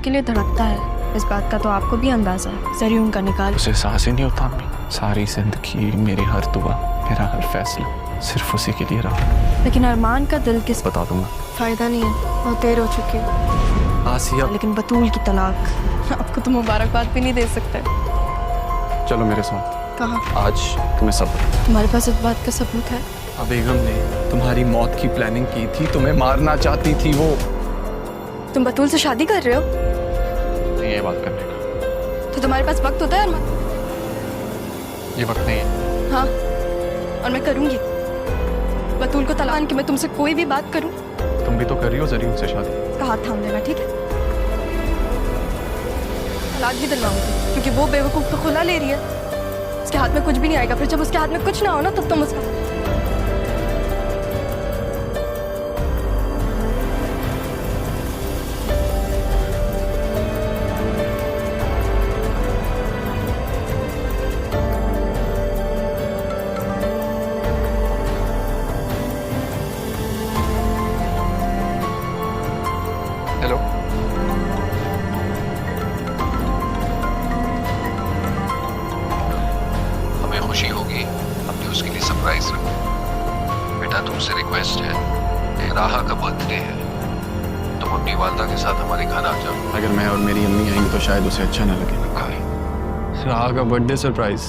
के लिए धड़कता है, इस बात का तो आपको भी अंदाजा है। ज़रियून का निकाल उसे एहसास ही नहीं होता अम्मी, सारी जिंदगी मेरी हर दुआ, मेरा हर फैसला सिर्फ उसी के लिए रहा। लेकिन अरमान का दिल किस बता दूंगा। फ़ायदा नहीं है, बहुत देर हो चुकी है। आसिया, लेकिन बतूल की तलाक आपको तो मुबारकबाद भी नहीं दे सकते। चलो मेरे साथ। कहाँ? आज तुम्हें सब तुम्हारे पास इस बात का सबूत है? बेगम ने तुम्हारी मौत की प्लानिंग की थी, तुम्हें मारना चाहती थी वो। तुम बतूल से शादी कर रहे हो? नहीं, ये बात करने का तो तुम्हारे पास वक्त होता है अरमान? ये वक्त नहीं है। हाँ, और मैं करूँगी बतूल को तलाक कि मैं तुमसे कोई भी बात करूँ। तुम भी तो कर रही हो ज़रियून से शादी। उसका हाथ थाम लेना, ठीक है? तलाक भी दिलवाऊंगी क्योंकि वो बेवकूफ़ तो खुला ले रही है, उसके हाथ में कुछ भी नहीं आएगा। फिर जब उसके हाथ में कुछ ना हो ना, तब तुम उसका हेलो, हमें खुशी होगी, हमने उसके लिए सरप्राइज रखा। बेटा तुमसे रिक्वेस्ट है, ये राहा का बर्थडे है, तुम अपनी वालदा के साथ हमारे घर आ जाओ। अगर मैं और मेरी अम्मी आएंगी तो शायद उसे अच्छा ना लगे। काहे? राह का बर्थडे सरप्राइज।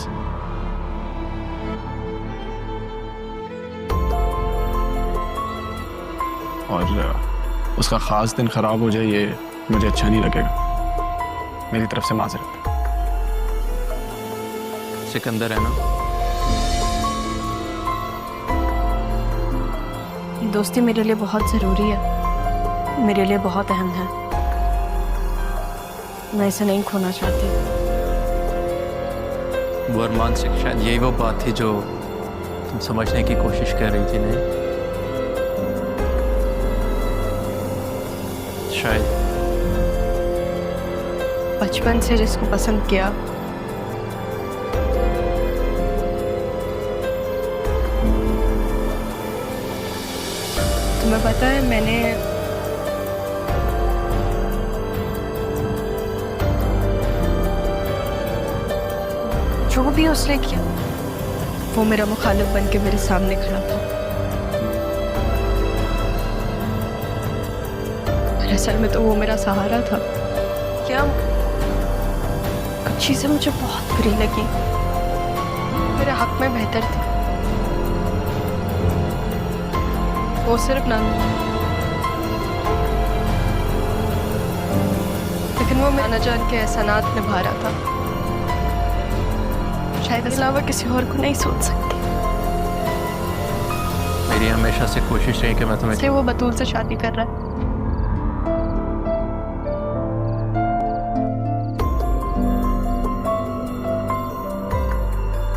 और उसका खास दिन खराब हो जाए, ये मुझे अच्छा नहीं लगेगा। मेरी तरफ से माजरत। सिकंदर है ना? दोस्ती मेरे लिए बहुत ज़रूरी है, मेरे लिए बहुत अहम है। मैं इसे नहीं खोना चाहती। वो अरमान से शायद यही वो बात थी जो तुम समझने की कोशिश कर रही थी। नहीं, शायद बचपन से जिसको पसंद किया, तुम्हें पता है मैंने जो भी उसने किया वो मेरा मुखालिफ बन के मेरे सामने खड़ा था। असल में तो वो मेरा सहारा था। क्या कुछ चीजें मुझे बहुत बुरी लगी, मेरे हक में बेहतर थी। वो सिर्फ ना, लेकिन वो मैं न जान के एहसानात निभा रहा था। शायद इसके अलावा किसी और को नहीं सोच सकती। मेरी हमेशा से कोशिश रही कि मैं तुम्हें इसलिए वो बतूल से शादी कर रहा है।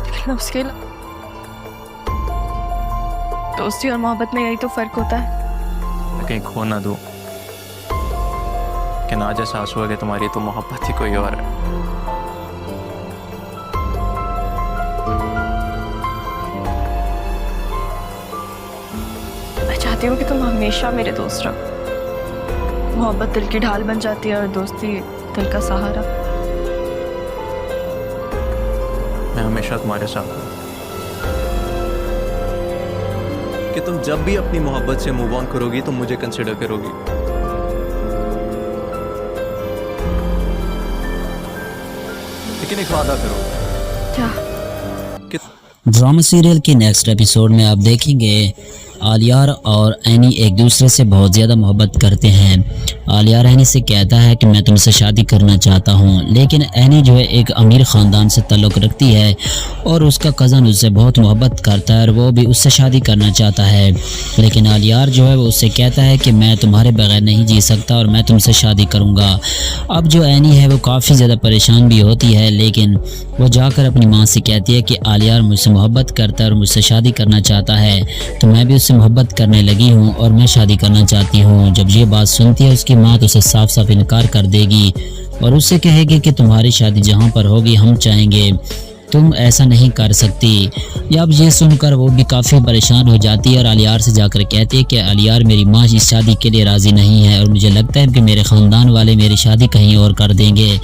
लेकिन उसके दोस्ती और मोहब्बत में यही तो फर्क होता है। कहीं खो ना दूं कि ना जैसा एहसास हुआ कि तुम्हारी तो मोहब्बत ही कोई और है। मैं चाहती हूँ कि तुम हमेशा मेरे दोस्त रहो। मोहब्बत दिल की ढाल बन जाती है और दोस्ती दिल का सहारा। मैं हमेशा तुम्हारे साथ हूँ कि तुम जब भी अपनी मोहब्बत से मूव ऑन करोगी तो मुझे कंसिडर करोगी। लेकिन एक वादा करो। क्या? कि ड्रामा सीरियल के नेक्स्ट एपिसोड में आप देखेंगे आलियार और एनी एक दूसरे से बहुत ज़्यादा मोहब्बत करते हैं। आलियार एनी से कहता है कि मैं तुमसे शादी करना चाहता हूँ, लेकिन एनी जो है एक अमीर ख़ानदान से ताल्लुक़ रखती है और उसका कज़न उससे बहुत मोहब्बत करता है और वो भी उससे शादी करना चाहता है। लेकिन आलियार जो है वो उससे कहता है कि मैं तुम्हारे बगैर नहीं जी सकता और मैं तुमसे शादी करूँगा। अब जो एनी है वो काफ़ी ज़्यादा परेशान भी होती है, लेकिन वो जाकर अपनी माँ से कहती है कि आलियार मुझसे मोहब्बत करता है और मुझसे शादी करना चाहता है, तो मैं भी उससे मोहब्बत करने लगी हूँ और मैं शादी करना चाहती हूँ। जब ये बात सुनती है उसकी माँ तो उसे साफ साफ इनकार कर देगी और उससे कहेगी कि तुम्हारी शादी जहाँ पर होगी हम चाहेंगे तुम ऐसा नहीं कर सकती। या अब ये सुनकर वो भी काफ़ी परेशान हो जाती है और आलियार से जाकर कहती है कि आलियार मेरी माँ इस शादी के लिए राज़ी नहीं है और मुझे लगता है कि मेरे ख़ानदान वाले मेरी शादी कहीं और कर देंगे।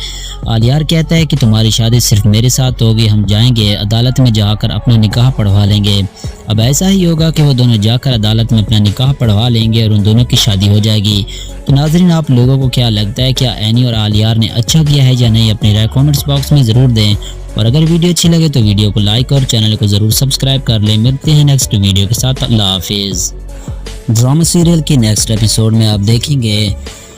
आलियार कहता है कि तुम्हारी शादी सिर्फ मेरे साथ होगी, हम जाएंगे अदालत में जाकर अपना निकाह पढ़वा लेंगे। अब ऐसा ही होगा कि वो दोनों जाकर अदालत में अपना निकाह पढ़वा लेंगे और उन दोनों की शादी हो जाएगी। तो नाज़रीन, आप लोगों को क्या लगता है, क्या एनी और आलियार ने अच्छा किया है या नहीं? अपनी राय कमेंट्स बॉक्स में ज़रूर दें और अगर वीडियो अच्छी लगे तो वीडियो को लाइक और चैनल को ज़रूर सब्सक्राइब कर लें। मिलते हैं नेक्स्ट वीडियो के साथ। अल्लाह हाफिज़। ड्रामा सीरियल के नेक्स्ट एपिसोड में आप देखेंगे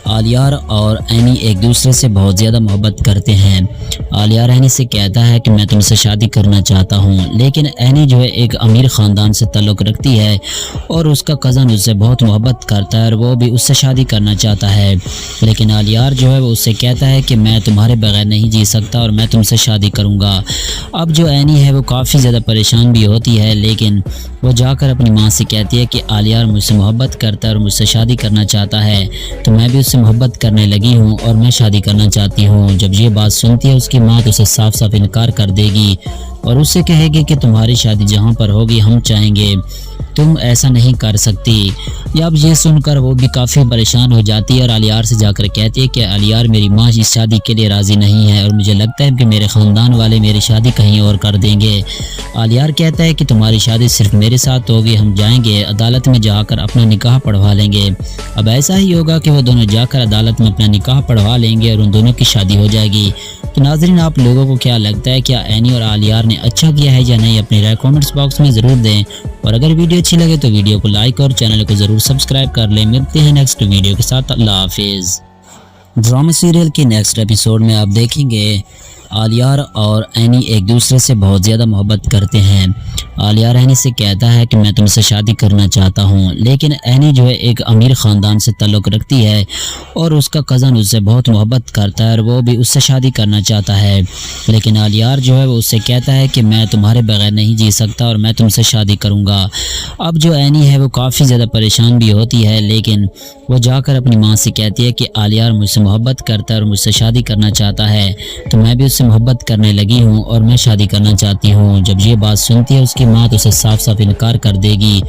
आलियार और एनी एक दूसरे से बहुत ज़्यादा मोहब्बत करते हैं। आलियार एनी से कहता है कि मैं तुमसे शादी करना चाहता हूँ, लेकिन एनी जो है एक अमीर ख़ानदान से ताल्लुक़ रखती है और उसका कज़न उससे बहुत मोहब्बत करता है और वो भी उससे शादी करना चाहता है। लेकिन आलियार जो है वो उससे कहता है कि मैं तुम्हारे बगैर नहीं जी सकता और मैं तुमसे शादी करूँगा। अब जो एनी है वो काफ़ी ज़्यादा परेशान भी होती है, लेकिन वो जाकर अपनी माँ से कहती है कि आलियार मुझसे मोहब्बत करता है और मुझसे शादी करना चाहता है, तो मैं भी उससे मोहब्बत करने लगी हूँ और मैं शादी करना चाहती हूँ। जब ये बात सुनती है उसकी माँ तो उसे साफ साफ इनकार कर देगी और उससे कहेगी कि तुम्हारी शादी जहाँ पर होगी हम चाहेंगे, तुम ऐसा नहीं कर सकती। या अब ये सुनकर वो भी काफ़ी परेशान हो जाती है और आलियार से जाकर कहती है कि आलियार मेरी माँ इस शादी के लिए राज़ी नहीं है और मुझे लगता है कि मेरे ख़ानदान वाले मेरी शादी कहीं और कर देंगे। आलियार कहता है कि तुम्हारी शादी सिर्फ मेरे साथ होगी, हम जाएंगे अदालत में जाकर अपना निकाह पढ़वा लेंगे। अब ऐसा ही होगा कि वो दोनों जाकर अदालत में अपना निकाह पढ़वा लेंगे और उन दोनों की शादी हो जाएगी। तो नाज़रीन, आप लोगों को क्या लगता है, क्या एनी और आलियार ने अच्छा किया है या नहीं? अपनी राय कमेंट्स बॉक्स में ज़रूर दें और अगर वीडियो अच्छी लगे तो वीडियो को लाइक और चैनल को ज़रूर सब्सक्राइब कर लें। मिलते हैं नेक्स्ट वीडियो के साथ। अल्लाह हाफिज़। ड्रामा सीरियल के नेक्स्ट एपिसोड में आप देखेंगे आलियार और एनी एक दूसरे से बहुत ज़्यादा मोहब्बत करते हैं। आलियार एनी से कहता है कि मैं तुमसे शादी करना चाहता हूँ, लेकिन एनी जो है एक अमीर ख़ानदान से ताल्लुक़ रखती है और उसका कज़न उससे बहुत मोहब्बत करता है और वो भी उससे शादी करना चाहता है। लेकिन आलियार जो है वो उससे कहता है कि मैं तुम्हारे बगैर नहीं जी सकता और मैं तुमसे शादी करूँगा। अब जो एनी है वो काफ़ी ज़्यादा परेशान भी होती है, लेकिन वो जाकर अपनी माँ से कहती है कि आलियार मुझसे मोहब्बत करता है और मुझसे शादी करना चाहता है, तो मैं भी उससे मोहब्बत करने लगी हूँ और मैं शादी करना चाहती हूँ। जब ये बात सुनती है उसकी माँ तो उसे साफ साफ इनकार कर देगी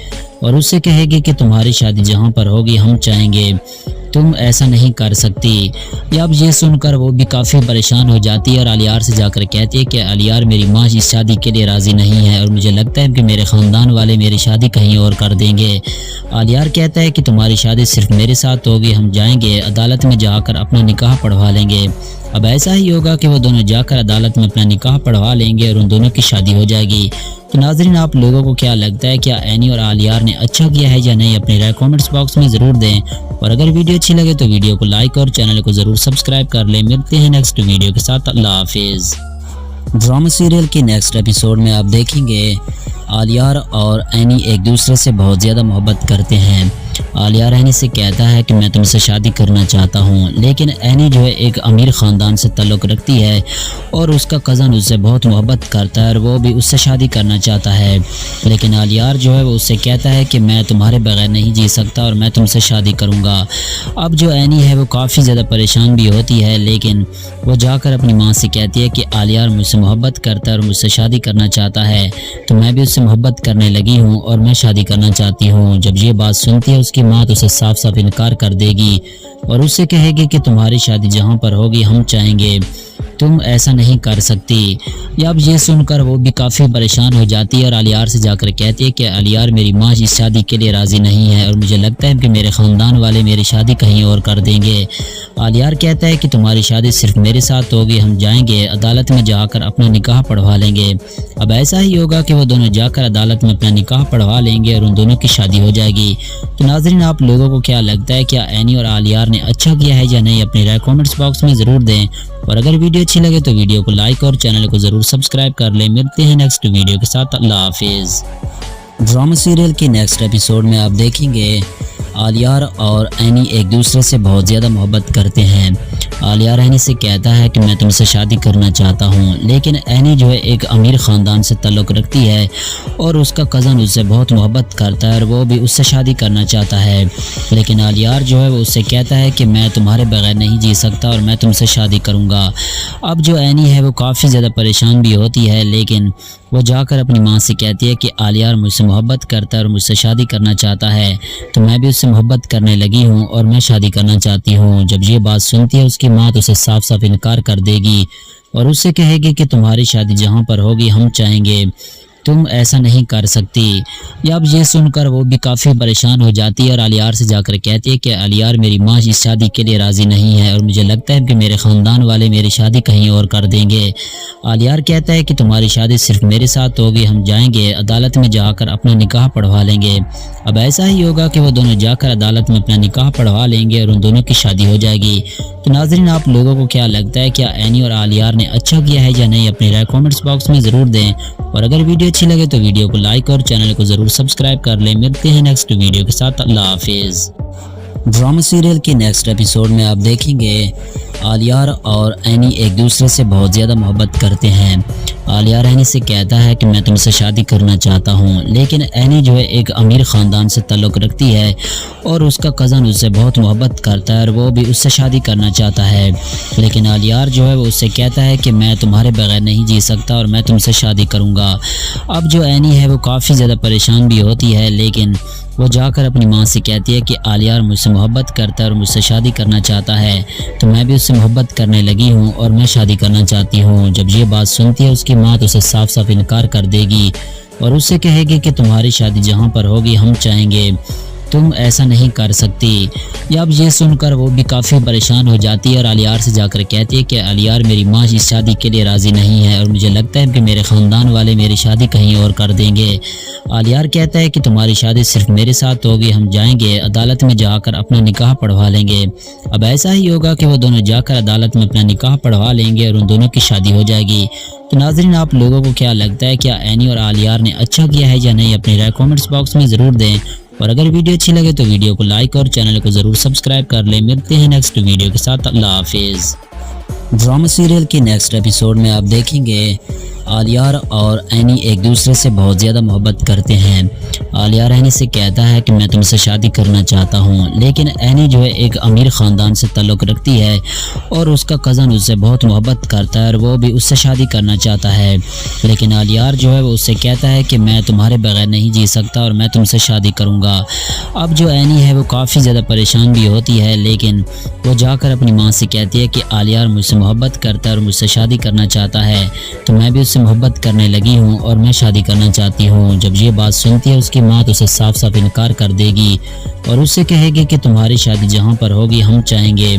और उससे कहेगी कि तुम्हारी शादी जहाँ पर होगी हम चाहेंगे, तुम ऐसा नहीं कर सकती। या अब ये सुनकर वो भी काफ़ी परेशान हो जाती है और आलियार से जाकर कहती है कि आलियार मेरी माँ इस शादी के लिए राज़ी नहीं है और मुझे लगता है कि मेरे ख़ानदान वाले मेरी शादी कहीं और कर देंगे। आलियार कहता है कि तुम्हारी शादी सिर्फ मेरे साथ होगी, हम जाएंगे अदालत में जाकर अपना निकाह पढ़वा लेंगे। अब ऐसा ही होगा कि वो दोनों जाकर अदालत में अपना निकाह पढ़वा लेंगे और उन दोनों की शादी हो जाएगी। तो नाज़रीन, आप लोगों को क्या लगता है, क्या एनी और आलियार ने अच्छा किया है या नहीं? अपनी राय कमेंट्स बॉक्स में ज़रूर दें और अगर वीडियो अच्छी लगे तो वीडियो को लाइक और चैनल को ज़रूर सब्सक्राइब कर लें। मिलते हैं नेक्स्ट वीडियो के साथ। अल्लाह हाफिज़। ड्रामा सीरियल के नेक्स्ट एपिसोड में आप देखेंगे आलियार और एनी एक दूसरे से बहुत ज़्यादा मोहब्बत करते हैं। आलियार एनी से कहता है कि मैं तुमसे शादी करना चाहता हूँ, लेकिन एनी जो है एक अमीर ख़ानदान से ताल्लुक़ रखती है और उसका कज़न उससे बहुत मोहब्बत करता है और वो भी उससे शादी करना चाहता है। लेकिन आलियार जो है वो उससे कहता है कि मैं तुम्हारे बगैर नहीं जी सकता और मैं तुमसे शादी करूँगा। अब जो एनी है वो काफ़ी ज़्यादा परेशान भी होती है, लेकिन वो जाकर अपनी माँ से कहती है कि आलियार मुझसे मोहब्बत करता है और मुझसे शादी करना चाहता है, तो मैं भी उससे मोहब्बत करने लगी हूँ और मैं शादी करना चाहती हूँ। जब ये बात सुनती है उसकी माँ तो उसे साफ साफ इनकार कर देगी और उससे कहेगी कि तुम्हारी शादी जहाँ पर होगी हम चाहेंगे, तुम ऐसा नहीं कर सकती। या अब ये सुनकर वो भी काफ़ी परेशान हो जाती है और आलियार से जाकर कहती है कि आलियार मेरी माँ इस शादी के लिए राज़ी नहीं है और मुझे लगता है कि मेरे ख़ानदान वाले मेरी शादी कहीं और कर देंगे। आलियार कहता है कि तुम्हारी शादी सिर्फ मेरे साथ होगी, हम जाएंगे अदालत में जाकर अपना निकाह पढ़वा लेंगे। अब ऐसा ही होगा कि वो दोनों जाकर अदालत में अपना निकाह पढ़वा लेंगे और उन दोनों की शादी हो जाएगी। तो नाज़रीन, आप लोगों को क्या लगता है, क्या एनी और आलियार ने अच्छा किया है या नहीं? अपनी राय कमेंट्स बॉक्स में ज़रूर दें और अगर वीडियो अच्छी लगे तो वीडियो को लाइक और चैनल को ज़रूर सब्सक्राइब कर लें। मिलते हैं नेक्स्ट वीडियो के साथ। अल्लाह हाफिज़। ड्रामा सीरियल के नेक्स्ट एपिसोड में आप देखेंगे आलियार और एनी एक दूसरे से बहुत ज़्यादा मोहब्बत करते हैं। आलियार एनी से कहता है कि मैं तुमसे शादी करना चाहता हूँ, लेकिन एनी जो है एक अमीर ख़ानदान से ताल्लुक़ रखती है और उसका कज़न उससे बहुत मोहब्बत करता है और वो भी उससे शादी करना चाहता है। लेकिन आलियार जो है वो उससे कहता है कि मैं तुम्हारे बगैर नहीं जी सकता और मैं तुमसे शादी करूँगा। अब जो एनी है वो काफ़ी ज़्यादा परेशान भी होती है, लेकिन वो जाकर अपनी माँ से कहती है कि आलियार मुझसे मोहब्बत करता है और मुझसे शादी करना चाहता है, तो मैं भी उससे मोहब्बत करने लगी हूँ और मैं शादी करना चाहती हूँ। जब ये बात सुनती है उसकी माँ तो उसे साफ साफ इनकार कर देगी और उससे कहेगी कि तुम्हारी शादी जहाँ पर होगी हम चाहेंगे, तुम ऐसा नहीं कर सकती। या अब ये सुनकर वो भी काफ़ी परेशान हो जाती है और आलियार से जाकर कहती है कि आलियार मेरी माँ इस शादी के लिए राज़ी नहीं है और मुझे लगता है कि मेरे ख़ानदान वाले मेरी शादी कहीं और कर देंगे। आलियार कहता है कि तुम्हारी शादी सिर्फ मेरे साथ होगी, हम जाएंगे अदालत में जाकर अपना निकाह पढ़वा लेंगे। अब ऐसा ही होगा कि वो दोनों जाकर अदालत में अपना निकाह पढ़वा लेंगे और उन दोनों की शादी हो जाएगी। तो नाज़रीन, आप लोगों को क्या लगता है, क्या एनी और आलियार ने अच्छा किया है या नहीं? अपनी राय कमेंट्स बॉक्स में ज़रूर दें और अगर वीडियो अच्छी लगे तो वीडियो को लाइक और चैनल को ज़रूर सब्सक्राइब कर लें। मिलते हैं नेक्स्ट वीडियो के साथ। अल्लाह हाफिज़। ड्रामा सीरियल के नेक्स्ट एपिसोड में आप देखेंगे आलियार और एनी एक दूसरे से बहुत ज़्यादा मोहब्बत करते हैं। आलियार एनी से कहता है कि मैं तुमसे शादी करना चाहता हूँ, लेकिन एनी जो है एक अमीर ख़ानदान से ताल्लुक़ रखती है और उसका कज़न उससे बहुत मोहब्बत करता है और वो भी उससे शादी करना चाहता है। लेकिन आलियार जो है वो उससे कहता है कि मैं तुम्हारे बगैर नहीं जी सकता और मैं तुमसे शादी करूँगा। अब जो एनी है वो काफ़ी ज़्यादा परेशान भी होती है, लेकिन वो जाकर अपनी माँ से कहती है कि आलियार मुझसे मोहब्बत करता है और मुझसे शादी करना चाहता है, तो मैं भी उससे मोहब्बत करने लगी हूँ और मैं शादी करना चाहती हूँ। जब ये बात सुनती है उसकी माँ तो उसे साफ साफ इनकार कर देगी और उससे कहेगी कि तुम्हारी शादी जहाँ पर होगी हम चाहेंगे, तुम ऐसा नहीं कर सकती। या अब ये सुनकर वो भी काफ़ी परेशान हो जाती है और आलियार से जाकर कहती है कि आलियार मेरी माँ इस शादी के लिए राज़ी नहीं है और मुझे लगता है कि मेरे ख़ानदान वाले मेरी शादी कहीं और कर देंगे। आलियार कहता है कि तुम्हारी शादी सिर्फ मेरे साथ होगी, हम जाएंगे अदालत में जाकर अपना निकाह पढ़वा लेंगे। अब ऐसा ही होगा कि वो दोनों जाकर अदालत में अपना निकाह पढ़वा लेंगे और उन दोनों की शादी हो जाएगी। तो नाज़रीन, आप लोगों को क्या लगता है, क्या एनी और आलियार ने अच्छा किया है या नहीं? अपनी राय कमेंट्स बॉक्स में ज़रूर दें और अगर वीडियो अच्छी लगे तो वीडियो को लाइक और चैनल को ज़रूर सब्सक्राइब कर लें। मिलते हैं नेक्स्ट वीडियो के साथ। अल्लाह हाफिज़। ड्रामा सीरियल के नेक्स्ट एपिसोड में आप देखेंगे आलियार और एनी एक दूसरे से बहुत ज़्यादा मोहब्बत करते हैं। आलियार एनी से कहता है कि मैं तुमसे शादी करना चाहता हूँ, लेकिन एनी जो है एक अमीर ख़ानदान से ताल्लुक़ रखती है और उसका कज़न उससे बहुत मोहब्बत करता है और वो भी उससे शादी करना चाहता है। लेकिन आलियार जो है वो उससे कहता है कि मैं तुम्हारे बगैर नहीं जी सकता और मैं तुमसे शादी करूँगा। अब जो एनी है वो काफ़ी ज़्यादा परेशान भी होती है, लेकिन वो जाकर अपनी माँ से कहती है कि आलियार मुझसे मोहब्बत करता है और मुझसे शादी करना चाहता है, तो मैं भी मोहब्बत करने लगी हूँ और मैं शादी करना चाहती हूँ। जब ये बात सुनती है उसकी माँ तो उसे साफ साफ इनकार कर देगी और उससे कहेगी कि तुम्हारी शादी जहाँ पर होगी हम चाहेंगे,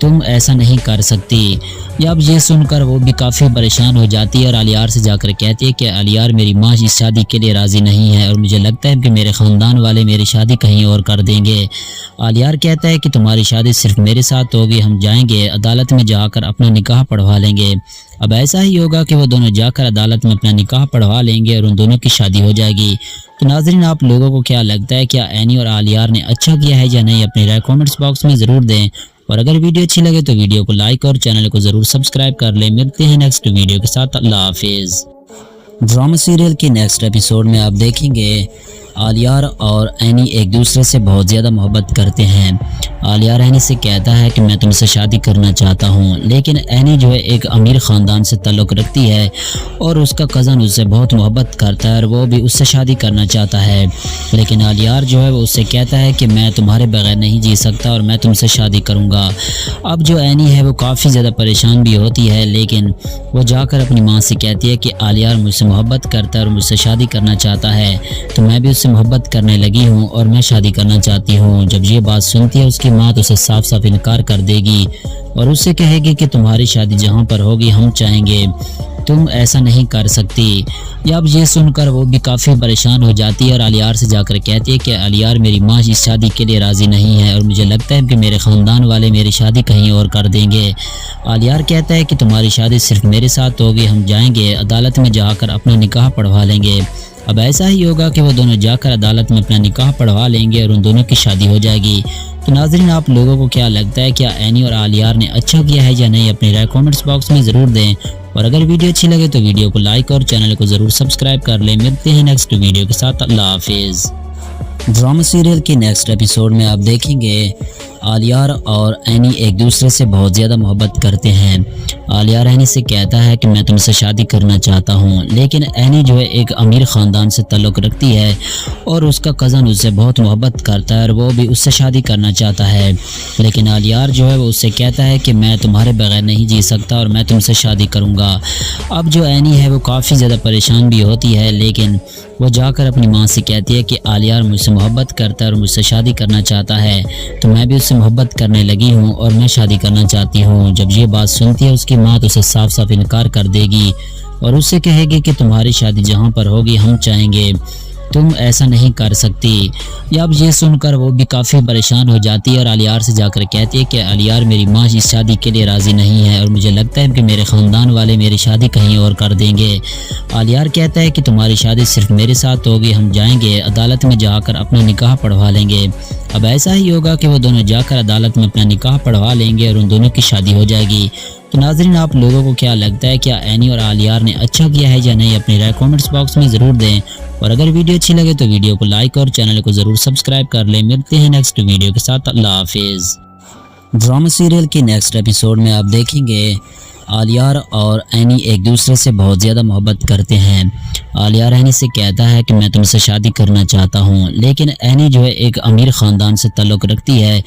तुम ऐसा नहीं कर सकती। या अब ये सुनकर वो भी काफ़ी परेशान हो जाती है और आलियार से जाकर कहती है कि आलियार मेरी माँ इस शादी के लिए राज़ी नहीं है और मुझे लगता है कि मेरे ख़ानदान वाले मेरी शादी कहीं और कर देंगे। आलियार कहता है कि तुम्हारी शादी सिर्फ मेरे साथ होगी, हम जाएंगे अदालत में जाकर अपना निकाह पढ़वा लेंगे। अब ऐसा ही होगा कि वो दोनों जाकर अदालत में अपना निकाह पढ़वा लेंगे और उन दोनों की शादी हो जाएगी। तो नाज़रीन, आप लोगों को क्या लगता है, क्या एनी और आलियार ने अच्छा किया है या नहीं? अपनी राय कमेंट्स बॉक्स में ज़रूर दें और अगर वीडियो अच्छी लगे तो वीडियो को लाइक और चैनल को ज़रूर सब्सक्राइब कर लें। मिलते हैं नेक्स्ट वीडियो के साथ। अल्लाह हाफिज़। ड्रामा सीरियल के नेक्स्ट एपिसोड में आप देखेंगे आलियार और एनी एक दूसरे से बहुत ज़्यादा मोहब्बत करते हैं। आलियार एनी से कहता है कि मैं तुमसे शादी करना चाहता हूँ, लेकिन एनी जो है एक अमीर ख़ानदान से ताल्लुक़ रखती है और उसका कज़न उससे बहुत मोहब्बत करता है और वो भी उससे शादी करना चाहता है। लेकिन आलियार जो है वो उससे कहता है कि मैं तुम्हारे बगैर नहीं जी सकता और मैं तुमसे शादी करूँगा। अब जो एनी है वो काफ़ी ज़्यादा परेशान भी होती है, लेकिन वो जाकर अपनी माँ से कहती है कि आलियार मुझसे मोहब्बत करता है और मुझसे शादी करना चाहता है, तो मैं भी उससे मोहब्बत करने लगी हूँ और मैं शादी करना चाहती हूँ। जब ये बात सुनती है उसकी माँ तो उसे साफ साफ इनकार कर देगी और उससे कहेगी कि तुम्हारी शादी जहाँ पर होगी हम चाहेंगे, तुम ऐसा नहीं कर सकती। या अब ये सुनकर वो भी काफ़ी परेशान हो जाती है और आलियार से जाकर कहती है कि आलियार मेरी माँ इस शादी के लिए राज़ी नहीं है और मुझे लगता है कि मेरे ख़ानदान वाले मेरी शादी कहीं और कर देंगे। आलियार कहता है कि तुम्हारी शादी सिर्फ मेरे साथ होगी, हम जाएंगे अदालत में जाकर अपना निकाह पढ़वा लेंगे। اب ایسا ہی ہوگا کہ وہ دونوں جا کر عدالت میں اپنا نکاح پڑھوا لیں گے اور ان دونوں کی شادی ہو جائے گی۔ تو ناظرین، آپ لوگوں کو کیا لگتا ہے، کیا اینی اور آلیار نے اچھا کیا ہے یا نہیں؟ اپنی رائے کامنٹس باکس میں ضرور دیں، اور اگر ویڈیو اچھی لگے تو ویڈیو کو لائک اور چینل کو ضرور سبسکرائب کر لیں۔ ملتے ہیں نیکسٹ ویڈیو کے ساتھ، اللہ حافظ۔ ڈرامہ سیریل کے نیکسٹ ایپیسوڈ میں آپ دیکھیں گے آلیار اور اینی ایک دوسرے سے بہت زیادہ محبت کرتے ہیں۔ آلیار اینی سے کہتا ہے کہ میں تم سے شادی کرنا چاہتا ہوں، لیکن اینی جو ہے ایک امیر خاندان سے تعلق رکھتی ہے اور اس کا کزن اس سے بہت محبت کرتا ہے اور وہ بھی اس سے شادی کرنا چاہتا ہے، لیکن آلیار جو ہے وہ اس سے کہتا ہے کہ میں تمہارے بغیر نہیں جی سکتا اور میں تم سے شادی کروں گا۔ اب جو اینی ہے وہ کافی زیادہ پریشان بھی ہوتی ہے، لیکن وہ جا کر اپنی ماں سے کہتی ہے کہ آلیار مجھ سے محبت کرتا ہے اور مجھ سے شادی کرنا چاہتا ہے، تو میں بھی اس سے محبت کرنے لگی ہوں اور میں شادی کرنا چاہتی ہوں۔ جب یہ بات سنتی ہے اس کی ماں تو اسے صاف صاف انکار کر دے گی اور اس سے کہے گی کہ تمہاری شادی جہاں پر ہوگی ہم چاہیں گے، تم ایسا نہیں کر سکتی۔ یا اب یہ سن کر وہ بھی کافی پریشان ہو جاتی ہے اور آلیار سے جا کر کہتی ہے کہ آلیار میری ماں اس شادی کے لیے راضی نہیں ہے اور مجھے لگتا ہے کہ میرے خاندان والے میری شادی کہیں اور کر دیں گے۔ آلیار کہتا ہے کہ تمہاری شادی صرف میرے ساتھ ہوگی، ہم جائیں گے عدالت میں جا کر اپنا نکاح پڑھوا لیں گے۔ اب ایسا ہی ہوگا کہ وہ دونوں جا کر عدالت میں اپنا نکاح پڑھوا لیں گے اور ان دونوں کی شادی ہو جائے گی۔ تو ناظرین، آپ لوگوں کو کیا لگتا ہے، کیا اینی اور آلیار نے اچھا کیا ہے یا نہیں؟ اپنی رائے کامنٹس باکس میں ضرور دیں، اور اگر ویڈیو اچھی لگے تو ویڈیو کو لائک اور چینل کو ضرور سبسکرائب کر لیں۔ ملتے ہیں نیکسٹ ویڈیو کے ساتھ، اللہ حافظ۔ ڈرامہ سیریل کے نیکسٹ ایپیسوڈ میں آپ دیکھیں گے آلیار اور اینی ایک دوسرے سے بہت زیادہ محبت کرتے ہیں۔ آلیار اینی سے کہتا ہے کہ میں تم سے شادی کرنا چاہتا ہوں، لیکن اینی جو ہے ایک امیر خاندان سے تعلق رکھتی ہے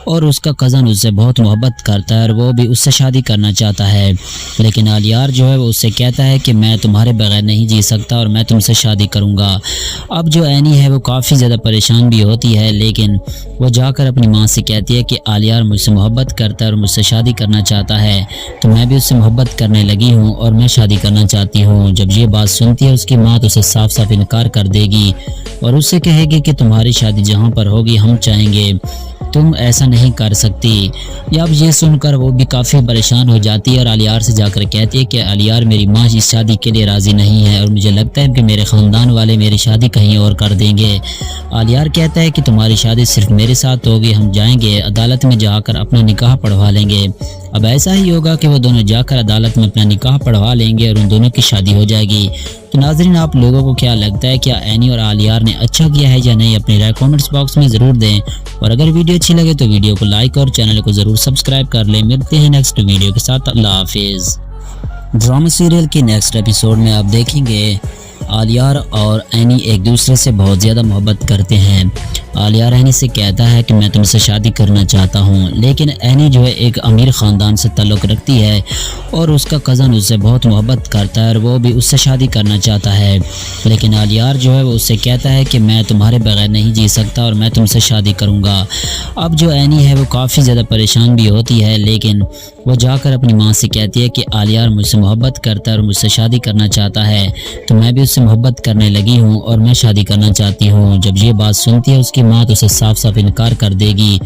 اور اس کا کزن اس سے بہت محبت کرتا ہے اور وہ بھی اس سے شادی کرنا چاہتا ہے، لیکن آلیار جو ہے وہ اس سے کہتا ہے کہ میں تمہارے بغیر نہیں جی سکتا اور میں تم سے شادی کروں گا۔ اب جو اینی ہے وہ کافی زیادہ پریشان بھی ہوتی ہے، لیکن وہ جا کر اپنی ماں سے کہتی ہے کہ آلیار مجھ سے محبت کرتا ہے اور مجھ سے شادی کرنا چاہتا ہے، تو میں بھی اس سے محبت کرنے لگی ہوں اور میں شادی کرنا چاہتی ہوں۔ جب یہ بات سنتی ہے اس کی ماں تو اسے صاف صاف انکار کر دے گی اور اس سے کہے گی کہ تمہاری شادی جہاں پر ہوگی ہم چاہیں گے، تم ایسا نہیں کر سکتی۔ یا اب یہ سن کر وہ بھی کافی پریشان ہو جاتی ہے اور آلیار سے جا کر کہتی ہے کہ آلیار میری ماں اس شادی کے لیے راضی نہیں ہے اور مجھے لگتا ہے کہ میرے خاندان والے میری شادی کہیں اور کر دیں گے۔ آلیار کہتا ہے کہ تمہاری شادی صرف میرے ساتھ ہوگی، ہم جائیں گے عدالت میں جا کر اپنا نکاح پڑھوا لیں گے۔ اب ایسا ہی ہوگا کہ وہ دونوں جا کر عدالت میں اپنا نکاح پڑھوا لیں گے اور ان دونوں کی شادی ہو جائے گی۔ تو ناظرین، آپ لوگوں کو کیا لگتا ہے، کیا اینی اور آلیار نے اچھا کیا ہے یا نہیں؟ اپنی رائے کامنٹس باکس میں ضرور دیں، اور اگر ویڈیو اچھی لگے تو ویڈیو کو لائک اور چینل کو ضرور سبسکرائب کر لیں۔ ملتے ہیں نیکسٹ ویڈیو کے ساتھ، اللہ حافظ۔ ڈرامہ سیریل کے نیکسٹ ایپیسوڈ میں آپ دیکھیں گے آلیار اور اینی ایک دوسرے سے بہت زیادہ محبت کرتے ہیں۔ آلیار اینی سے کہتا ہے کہ میں تم سے شادی کرنا چاہتا ہوں، لیکن اینی جو ہے ایک امیر خاندان سے تعلق رکھتی ہے اور اس کا کزن اس سے بہت محبت کرتا ہے اور وہ بھی اس سے شادی کرنا چاہتا ہے، لیکن آلیار جو ہے وہ اس سے کہتا ہے کہ میں تمہارے بغیر نہیں جی سکتا اور میں تم سے شادی کروں گا۔ اب جو اینی ہے وہ کافی زیادہ پریشان بھی ہوتی ہے، لیکن وہ جا کر اپنی ماں سے کہتی ہے کہ آلیار مجھ سے محبت کرتا ہے اور مجھ سے شادی کرنا چاہتا ہے، تو میں بھی اس سے محبت کرنے لگی ہوں اور میں شادی کرنا چاہتی ہوں۔ جب یہ بات سنتی ہے اس کی ماں تو اسے صاف صاف انکار کر دے گی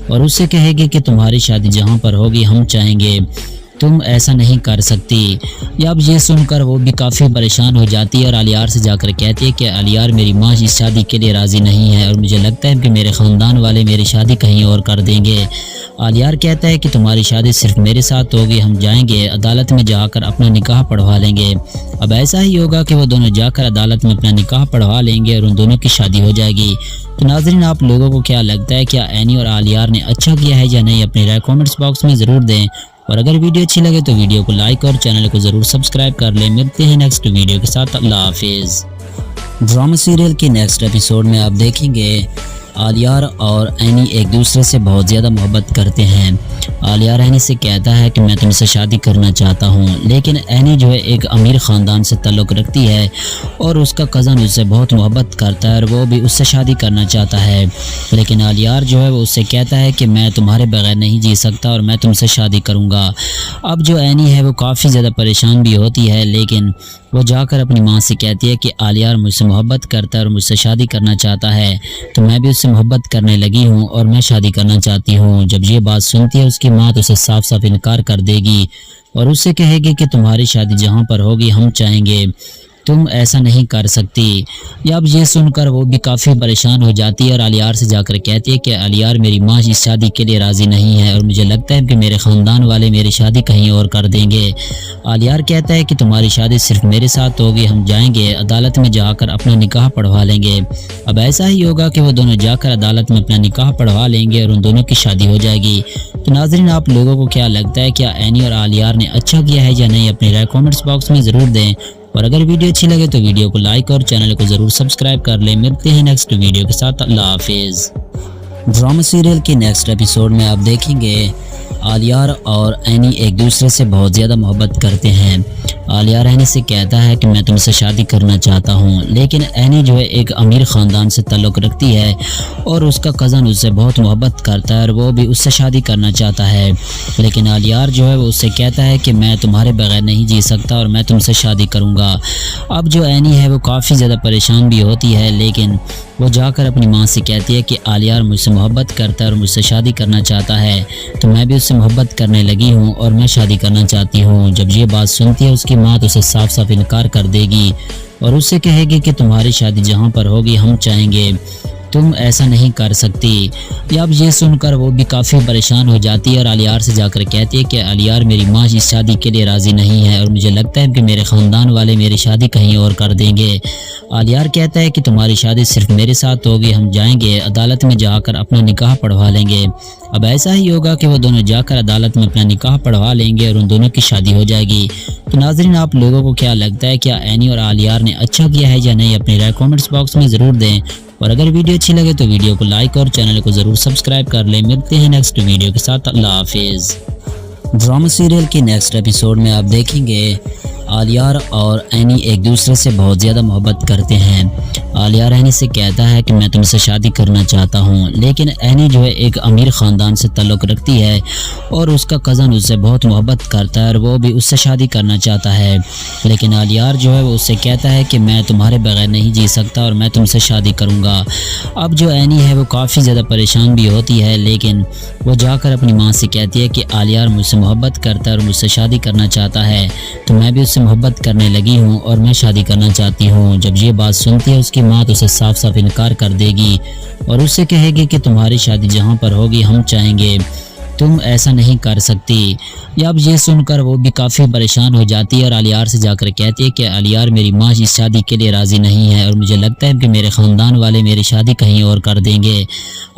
اور اس سے کہے گی کہ تمہاری شادی جہاں پر ہوگی ہم چاہیں گے، تم ایسا نہیں کر سکتی۔ یا اب یہ سن کر وہ بھی کافی پریشان ہو جاتی ہے اور آلیار سے جا کر کہتی ہے کہ آلیار میری ماں اس شادی کے لیے راضی نہیں ہے اور مجھے لگتا ہے کہ میرے خاندان والے میری شادی کہیں اور کر دیں گے۔ آلیار کہتا ہے کہ تمہاری شادی صرف میرے ساتھ ہوگی، ہم جائیں گے عدالت میں جا کر اپنا نکاح پڑھوا لیں گے۔ اب ایسا ہی ہوگا کہ وہ دونوں جا کر عدالت میں اپنا نکاح پڑھوا لیں گے اور ان دونوں کی شادی ہو جائے گی۔ تو ناظرین، آپ لوگوں کو کیا لگتا ہے، کیا اینی اور آلیار نے اچھا کیا ہے یا نہیں؟ اپنی رائے کامنٹس باکس میں ضرور دیں، اور اگر ویڈیو اچھی لگے تو ویڈیو کو لائک اور چینل کو ضرور سبسکرائب کر لیں۔ ملتے ہیں نیکسٹ ویڈیو کے ساتھ، اللہ حافظ۔ ڈرامہ سیریل کے نیکسٹ ایپیسوڈ میں آپ دیکھیں گے آلیار اور اینی ایک دوسرے سے بہت زیادہ محبت کرتے ہیں۔ آلیار اینی سے کہتا ہے کہ میں تم سے شادی کرنا چاہتا ہوں، لیکن اینی جو ہے ایک امیر خاندان سے تعلق رکھتی ہے اور اس کا کزن اس سے بہت محبت کرتا ہے اور وہ بھی اس سے شادی کرنا چاہتا ہے، لیکن آلیار جو ہے وہ اس سے کہتا ہے کہ میں تمہارے بغیر نہیں جی سکتا اور میں تم سے شادی کروں گا۔ اب جو اینی ہے وہ کافی زیادہ پریشان بھی ہوتی ہے، لیکن وہ جا کر اپنی ماں سے کہتی ہے کہ آلیار مجھ سے محبت کرتا ہے اور مجھ سے شادی کرنا چاہتا ہے، تو میں بھی اس سے محبت کرنے لگی ہوں اور میں شادی کرنا چاہتی ہوں۔ جب یہ بات سنتی ہے اس کی ماں تو اسے صاف صاف انکار کر دے گی اور اس سے کہے گی کہ تمہاری شادی جہاں پر ہوگی ہم چاہیں گے، तुम ऐसा नहीं कर सकती। या अब ये सुनकर वो भी काफ़ी परेशान हो जाती है और आलियार से जाकर कहती है कि आलियार मेरी माँ इस शादी के लिए राज़ी नहीं है और मुझे लगता है कि मेरे ख़ानदान वाले मेरी शादी कहीं और कर देंगे। आलियार कहता है कि तुम्हारी शादी सिर्फ मेरे साथ होगी, हम जाएंगे अदालत में जाकर अपना निकाह पढ़वा लेंगे। अब ऐसा ही होगा कि वो दोनों जाकर अदालत में अपना निकाह पढ़वा लेंगे और उन दोनों की शादी हो जाएगी। तो नाज़रीन, आप लोगों को क्या लगता है, क्या एनी और आलियार ने अच्छा किया है या नहीं? अपनी राय कमेंट्स बॉक्स में ज़रूर दें और अगर वीडियो अच्छी लगे तो वीडियो को लाइक और चैनल को ज़रूर सब्सक्राइब कर लें। मिलते हैं नेक्स्ट वीडियो के साथ। अल्लाह हाफिज़। ड्रामा सीरियल के नेक्स्ट एपिसोड में आप देखेंगे आलियार और एनी एक दूसरे से बहुत ज़्यादा मोहब्बत करते हैं। आलियार एनी से कहता है कि मैं तुमसे शादी करना चाहता हूँ, लेकिन एनी जो है एक अमीर ख़ानदान से ताल्लुक़ रखती है और उसका कज़न उससे बहुत मोहब्बत करता है और वो भी उससे शादी करना चाहता है। लेकिन आलियार जो है वो उससे कहता है कि मैं तुम्हारे बगैर नहीं जी सकता और मैं तुमसे शादी करूँगा। अब जो एनी है वो काफ़ी ज़्यादा परेशान भी होती है, लेकिन वो जाकर अपनी माँ से कहती है कि आलियार मुझसे मोहब्बत करता है और मुझसे शादी करना चाहता है, तो मैं भी उससे मोहब्बत करने लगी हूँ और मैं शादी करना चाहती हूँ। जब ये बात सुनती है उसकी माँ तो उसे साफ साफ इनकार कर देगी और उससे कहेगी कि तुम्हारी शादी जहाँ पर होगी हम चाहेंगे, तुम ऐसा नहीं कर सकती। अब ये सुनकर वो भी काफ़ी परेशान हो जाती है और आलियार से जाकर कहती है कि आलियार मेरी माँ इस शादी के लिए राज़ी नहीं है और मुझे लगता है कि मेरे ख़ानदान वाले मेरी शादी कहीं और कर देंगे। आलियार कहता है कि तुम्हारी शादी सिर्फ मेरे साथ होगी, हम जाएंगे अदालत में जाकर अपना निकाह पढ़वा लेंगे। अब ऐसा ही होगा कि वो दोनों जाकर अदालत में अपना निकाह पढ़वा लेंगे और उन दोनों की शादी हो जाएगी। तो नाज़रीन, आप लोगों को क्या लगता है, क्या एनी और आलियार ने अच्छा किया है या नहीं? अपनी राय कमेंट्स बॉक्स में ज़रूर दें और अगर वीडियो अच्छी लगे तो वीडियो को लाइक और चैनल को ज़रूर सब्सक्राइब कर लें। मिलते हैं नेक्स्ट वीडियो के साथ। अल्लाह हाफिज़। ड्रामा सीरियल के नेक्स्ट एपिसोड में आप देखेंगे आलियार और एनी एक दूसरे से बहुत ज़्यादा मोहब्बत करते हैं। आलियार एनी से कहता है कि मैं तुमसे शादी करना चाहता हूँ, लेकिन एनी जो है एक अमीर ख़ानदान से ताल्लुक़ रखती है और उसका कज़न उससे बहुत मोहब्बत करता है और वो भी उससे शादी करना चाहता है। लेकिन आलियार जो है वो उससे कहता है कि मैं तुम्हारे बगैर नहीं जी सकता और मैं तुमसे शादी करूँगा। अब जो एनी है वो काफ़ी ज़्यादा परेशान भी होती है, लेकिन वो जाकर अपनी माँ से कहती है कि आलियार मुझसे मोहब्बत करता है और मुझसे शादी करना चाहता है, तो मैं भी उससे मोहब्बत करने लगी हूँ और मैं शादी करना चाहती हूँ। जब ये बात सुनती है उसकी माँ तो उसे साफ साफ इनकार कर देगी और उससे कहेगी कि तुम्हारी शादी जहाँ पर होगी हम चाहेंगे, तुम ऐसा नहीं कर सकती। अब ये सुनकर वो भी काफ़ी परेशान हो जाती है और आलियार से जाकर कहती है कि आलियार मेरी माँ इस शादी के लिए राज़ी नहीं है और मुझे लगता है कि मेरे ख़ानदान वाले मेरी शादी कहीं और कर देंगे।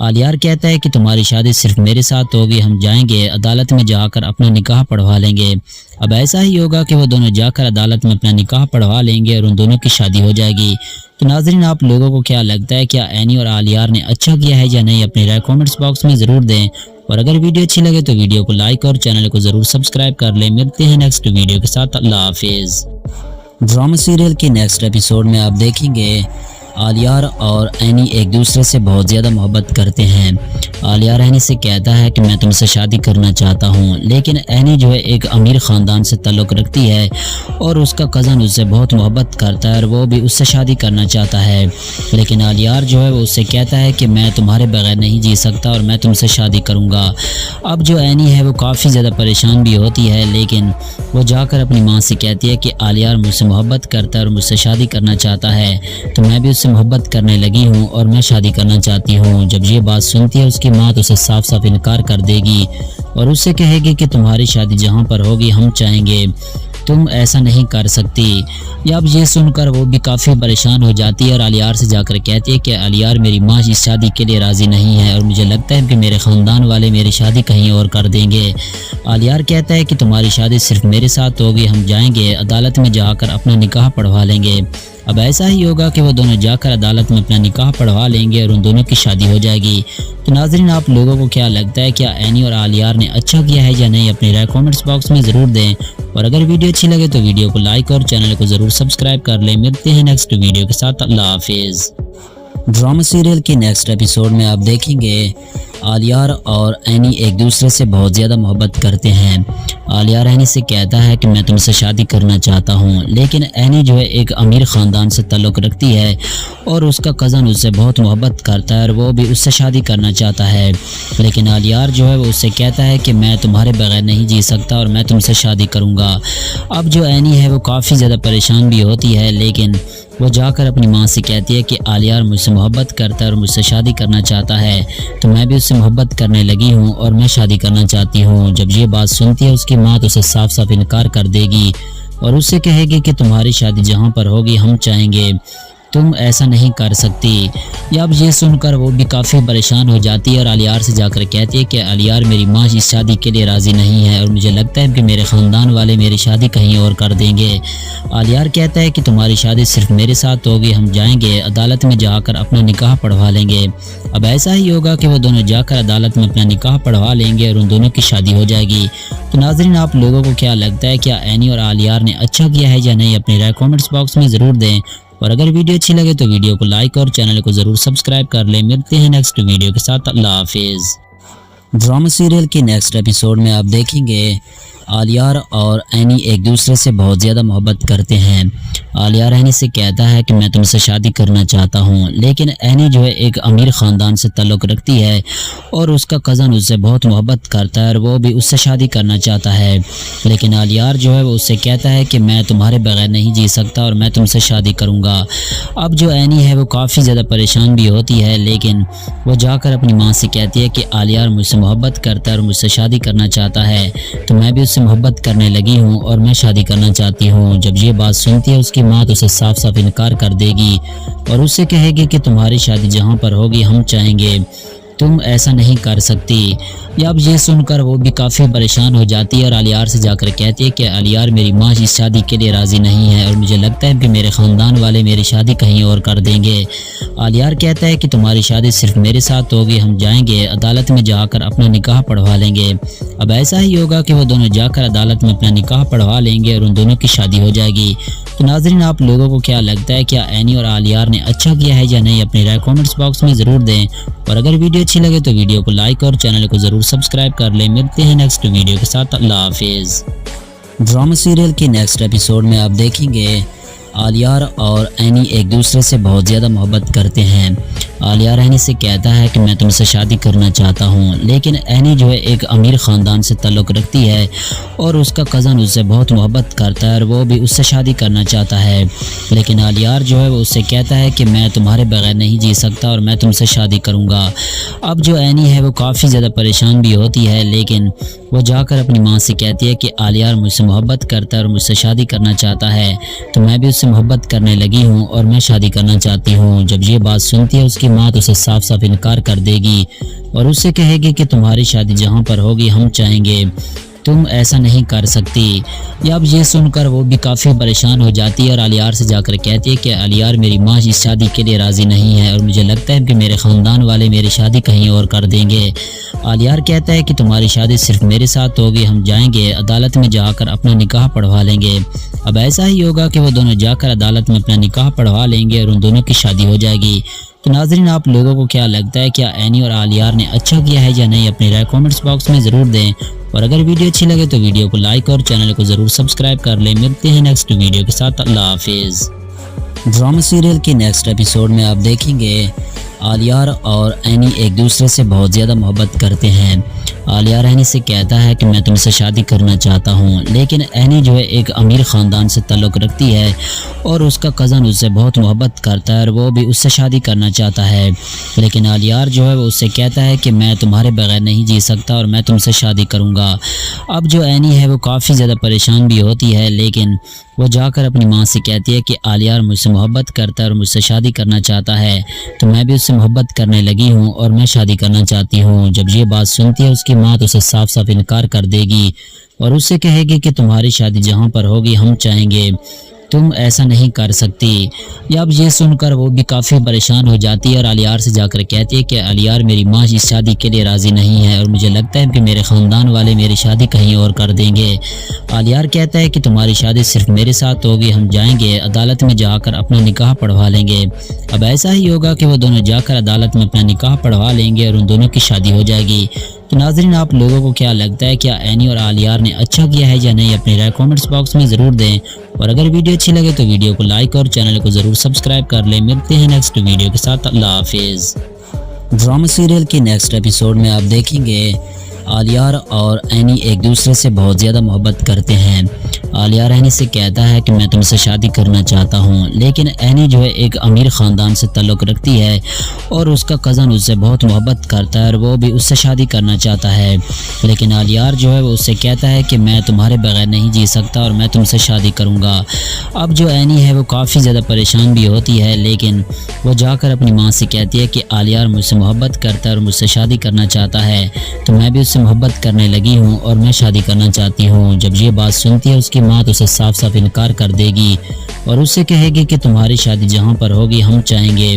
आलियार कहता है कि तुम्हारी शादी सिर्फ मेरे साथ होगी, हम जाएंगे अदालत में जाकर अपना निकाह पढ़वा लेंगे। अब ऐसा ही होगा कि वो दोनों जाकर अदालत में अपना निकाह पढ़वा लेंगे और उन दोनों की शादी हो जाएगी। तो नाज़रीन, आप लोगों को क्या लगता है, क्या एनी और आलियार ने अच्छा किया है या नहीं? अपनी राय कमेंट्स बॉक्स में ज़रूर दें और अगर वीडियो अच्छी लगे तो वीडियो को लाइक और चैनल को ज़रूर सब्सक्राइब कर लें। मिलते हैं नेक्स्ट वीडियो के साथ। अल्लाह हाफिज़। ड्रामा सीरियल के नेक्स्ट एपिसोड में आप देखेंगे आलियार और एनी एक दूसरे से बहुत ज़्यादा मोहब्बत करते हैं। आलियार एनी से कहता है कि मैं तुमसे शादी करना चाहता हूँ, लेकिन एनी जो है एक अमीर ख़ानदान से ताल्लुक़ रखती है और उसका कज़न उससे बहुत मोहब्बत करता है और वो भी उससे शादी करना चाहता है। लेकिन आलियार जो है वो उससे कहता है कि मैं तुम्हारे बगैर नहीं जी सकता और मैं तुमसे शादी करूँगा। अब जो एनी है वो काफ़ी ज़्यादा परेशान भी होती है, लेकिन वो जाकर अपनी माँ से कहती है कि आलियार मुझसे मोहब्बत करता है और मुझसे शादी करना चाहता है, तो मैं भी उससे मोहब्बत करने लगी हूँ और मैं शादी करना चाहती हूँ। जब ये बात सुनती है उसकी माँ तो उसे साफ साफ इनकार कर देगी और उससे कहेगी कि तुम्हारी शादी जहाँ पर होगी हम चाहेंगे, तुम ऐसा नहीं कर सकती। अब ये सुनकर वो भी काफ़ी परेशान हो जाती है और आलियार से जाकर कहती है कि आलियार मेरी माँ इस शादी के लिए राज़ी नहीं है और मुझे लगता है कि मेरे ख़ानदान वाले मेरी शादी कहीं और कर देंगे। आलियार कहता है कि तुम्हारी शादी सिर्फ मेरे साथ होगी, हम जाएंगे अदालत में जाकर अपना निकाह पढ़वा लेंगे। अब ऐसा ही होगा कि वो दोनों जाकर अदालत में अपना निकाह पढ़वा लेंगे और उन दोनों की शादी हो जाएगी। तो नाज़रीन, आप लोगों को क्या लगता है, क्या एनी और आलियार ने अच्छा किया है या नहीं? अपनी राय कमेंट्स बॉक्स में ज़रूर दें और अगर वीडियो अच्छी लगे तो वीडियो को लाइक और चैनल को ज़रूर सब्सक्राइब कर लें। मिलते हैं नेक्स्ट वीडियो के साथ। अल्लाह हाफिज़। ड्रामा सीरियल के नेक्स्ट एपिसोड में आप देखेंगे आलियार और एनी एक दूसरे से बहुत ज़्यादा मोहब्बत करते हैं। आलियार एनी से कहता है कि मैं तुमसे शादी करना चाहता हूँ, लेकिन एनी जो है एक अमीर ख़ानदान से ताल्लुक़ रखती है और उसका कज़न उससे बहुत मोहब्बत करता है और वो भी उससे शादी करना चाहता है। लेकिन आलियार जो है वो उससे कहता है कि मैं तुम्हारे बगैर नहीं जी सकता और मैं तुमसे शादी करूँगा। अब जो एनी है वो काफ़ी ज़्यादा परेशान भी होती है, लेकिन वो जाकर अपनी माँ से कहती है कि आलियार मुझसे मोहब्बत करता है और मुझसे शादी करना चाहता है, तो मैं भी उससे मोहब्बत करने लगी हूँ और मैं शादी करना चाहती हूँ। जब ये बात सुनती है उसकी माँ तो उसे साफ साफ इनकार कर देगी और उससे कहेगी कि तुम्हारी शादी जहाँ पर होगी हम चाहेंगे, तुम ऐसा नहीं कर सकती। या अब ये सुनकर वो भी काफ़ी परेशान हो जाती है और आलियार से जाकर कहती है कि आलियार मेरी माँ इस शादी के लिए राज़ी नहीं है और मुझे लगता है कि मेरे ख़ानदान वाले मेरी शादी कहीं और कर देंगे। आलियार कहता है कि तुम्हारी शादी सिर्फ मेरे साथ होगी, हम जाएंगे अदालत में जाकर अपना निकाह पढ़वा लेंगे। अब ऐसा ही होगा कि वो दोनों जाकर अदालत में अपना निकाह पढ़वा लेंगे और उन दोनों की शादी हो जाएगी। तो नाज़रीन, आप लोगों को क्या लगता है, क्या एनी और आलियार ने अच्छा किया है या नहीं? अपनी राय कमेंट्स बॉक्स में ज़रूर दें और अगर वीडियो अच्छी लगे तो वीडियो को लाइक और चैनल को ज़रूर सब्सक्राइब कर लें। मिलते हैं नेक्स्ट वीडियो के साथ। अल्लाह हाफिज़। ड्रामा सीरियल के नेक्स्ट एपिसोड में आप देखेंगे आलियार और एनी एक दूसरे से बहुत ज़्यादा मोहब्बत करते हैं। आलियार एनी से कहता है कि मैं तुमसे शादी करना चाहता हूँ, लेकिन एनी जो है एक अमीर ख़ानदान से ताल्लुक़ रखती है और उसका कज़न उससे बहुत मोहब्बत करता है और वो भी उससे शादी करना चाहता है। लेकिन आलियार जो है वो उससे कहता है कि मैं तुम्हारे बगैर नहीं जी सकता और मैं तुमसे शादी करूँगा। अब जो एनी है वो काफ़ी ज़्यादा परेशान भी होती है, लेकिन वो जाकर अपनी माँ से कहती है कि आलियार मुझसे मोहब्बत करता है और मुझसे शादी करना चाहता है, तो मैं भी मोहब्बत करने लगी हूँ और मैं शादी करना चाहती हूँ। जब ये बात सुनती है उसकी माँ तो उसे साफ साफ इनकार कर देगी और उससे कहेगी कि तुम्हारी शादी जहाँ पर होगी हम चाहेंगे, तुम ऐसा नहीं कर सकती। या अब ये सुनकर वो भी काफ़ी परेशान हो जाती है और आलियार से जाकर कहती है कि आलियार मेरी माँ इस शादी के लिए राज़ी नहीं है और मुझे लगता है कि मेरे ख़ानदान वाले मेरी शादी कहीं और कर देंगे। आलियार कहता है कि तुम्हारी शादी सिर्फ मेरे साथ होगी, हम जाएंगे अदालत में जाकर अपना निकाह पढ़वा लेंगे। अब ऐसा ही होगा कि वो दोनों जाकर अदालत में अपना निकाह पढ़वा लेंगे और उन दोनों की शादी हो जाएगी। तो नाज़रीन, आप लोगों को क्या लगता है, क्या एनी और आलियार ने अच्छा किया है या नहीं? अपनी राय कमेंट्स बॉक्स में ज़रूर दें और अगर वीडियो अच्छी लगे तो वीडियो को लाइक और चैनल को ज़रूर सब्सक्राइब कर लें। मिलते हैं नेक्स्ट वीडियो के साथ। अल्लाह हाफिज़। ड्रामा सीरियल के नेक्स्ट एपिसोड में आप देखेंगे आलियार और एनी एक दूसरे से बहुत ज़्यादा मोहब्बत करते हैं। आलियार एनी से कहता है कि मैं तुमसे शादी करना चाहता हूँ, लेकिन एनी जो है एक अमीर ख़ानदान से ताल्लुक़ रखती है और उसका कज़न उससे बहुत मोहब्बत करता है और वो भी उससे शादी करना चाहता है। लेकिन आलियार जो है वो उससे कहता है कि मैं तुम्हारे बगैर नहीं जी सकता और मैं तुमसे शादी करूँगा। अब जो एनी है वो काफ़ी ज़्यादा परेशान भी होती है, लेकिन वो जाकर अपनी माँ से कहती है कि आलियार मुझसे मोहब्बत करता है और मुझसे शादी करना चाहता है, तो मैं भी उससे मोहब्बत करने लगी हूँ और मैं शादी करना चाहती हूँ। जब ये बात सुनती है उसकी माँ तो उसे साफ साफ इनकार कर देगी और उससे कहेगी कि तुम्हारी शादी जहाँ पर होगी हम चाहेंगे, तुम ऐसा नहीं कर सकती। या अब ये सुनकर वो भी काफ़ी परेशान हो जाती है और आलियार से जाकर कहती है कि आलियार मेरी माँ इस शादी के लिए राज़ी नहीं है और मुझे लगता है कि मेरे ख़ानदान वाले मेरी शादी कहीं और कर देंगे। आलियार कहता है कि तुम्हारी शादी सिर्फ मेरे साथ होगी, हम जाएंगे अदालत में जाकर अपना निकाह पढ़वा लेंगे। अब ऐसा ही होगा कि वो दोनों जाकर अदालत में अपना निकाह पढ़वा लेंगे और उन दोनों की शादी हो जाएगी। तो नाज़रीन, आप लोगों को क्या लगता है, क्या एनी और आलियार ने अच्छा किया है या नहीं? अपनी राय कमेंट्स बॉक्स में ज़रूर दें और अगर वीडियो अच्छी लगे तो वीडियो को लाइक और चैनल को ज़रूर सब्सक्राइब कर लें। मिलते हैं नेक्स्ट वीडियो के साथ। अल्लाह हाफिज़। ड्रामा सीरियल के नेक्स्ट एपिसोड में आप देखेंगे आलियार और एनी एक दूसरे से बहुत ज़्यादा मोहब्बत करते हैं। आलियार एनी से कहता है कि मैं तुमसे शादी करना चाहता हूँ, लेकिन एनी जो है एक अमीर ख़ानदान से ताल्लुक़ रखती है और उसका कज़न उससे बहुत मोहब्बत करता है और वो भी उससे शादी करना चाहता है। लेकिन आलियार जो है वो उससे कहता है कि मैं तुम्हारे बगैर नहीं जी सकता और मैं तुमसे शादी करूँगा। अब जो एनी है वो काफ़ी ज़्यादा परेशान भी होती है, लेकिन वो जाकर अपनी माँ से कहती है कि आलियार मुझसे मोहब्बत करता है और मुझसे शादी करना चाहता है, तो मैं भी उससे मोहब्बत करने लगी हूँ और मैं शादी करना चाहती हूँ। जब ये बात सुनती है उसकी माँ तो उसे साफ साफ इनकार कर देगी और उससे कहेगी कि तुम्हारी शादी जहाँ पर होगी हम चाहेंगे, तुम ऐसा नहीं कर सकती। या अब ये सुनकर वो भी काफ़ी परेशान हो जाती है और आलियार से जाकर कहती है कि आलियार मेरी माँ इस शादी के लिए राज़ी नहीं है और मुझे लगता है कि मेरे ख़ानदान वाले मेरी शादी कहीं और कर देंगे। आलियार कहता है कि तुम्हारी शादी सिर्फ मेरे साथ होगी, हम जाएंगे अदालत में जाकर अपना निकाह पढ़वा लेंगे। अब ऐसा ही होगा कि वो दोनों जाकर अदालत में अपना निकाह पढ़वा लेंगे और उन दोनों की शादी हो जाएगी। तो नाज़रीन, आप लोगों को क्या लगता है, क्या एनी और आलियार ने अच्छा किया है या नहीं? अपनी राय कमेंट्स बॉक्स में ज़रूर दें और अगर वीडियो अच्छी लगे तो वीडियो को लाइक और चैनल को ज़रूर सब्सक्राइब कर लें। मिलते हैं नेक्स्ट वीडियो के साथ। अल्लाह हाफिज़। ड्रामा सीरियल के नेक्स्ट एपिसोड में आप देखेंगे आलियार और एनी एक दूसरे से बहुत ज़्यादा मोहब्बत करते हैं। आलियार एनी से कहता है कि मैं तुमसे शादी करना चाहता हूँ, लेकिन एनी जो है एक अमीर ख़ानदान से ताल्लुक़ रखती है और उसका कज़न उससे बहुत मोहब्बत करता है और वो भी उससे शादी करना चाहता है। लेकिन आलियार जो है वो उससे कहता है कि मैं तुम्हारे बगैर नहीं जी सकता और मैं तुमसे शादी करूँगा। अब जो एनी है वो काफ़ी ज़्यादा परेशान भी होती है, लेकिन वो जाकर अपनी माँ से कहती है कि आलियार मुझसे मोहब्बत करता है और मुझसे शादी करना चाहता है, तो मैं भी उससे मोहब्बत करने लगी हूँ और मैं शादी करना चाहती हूँ। जब ये बात सुनती है उसकी माँ तो उसे साफ साफ इनकार कर देगी और उससे कहेगी कि तुम्हारी शादी जहाँ पर होगी हम चाहेंगे,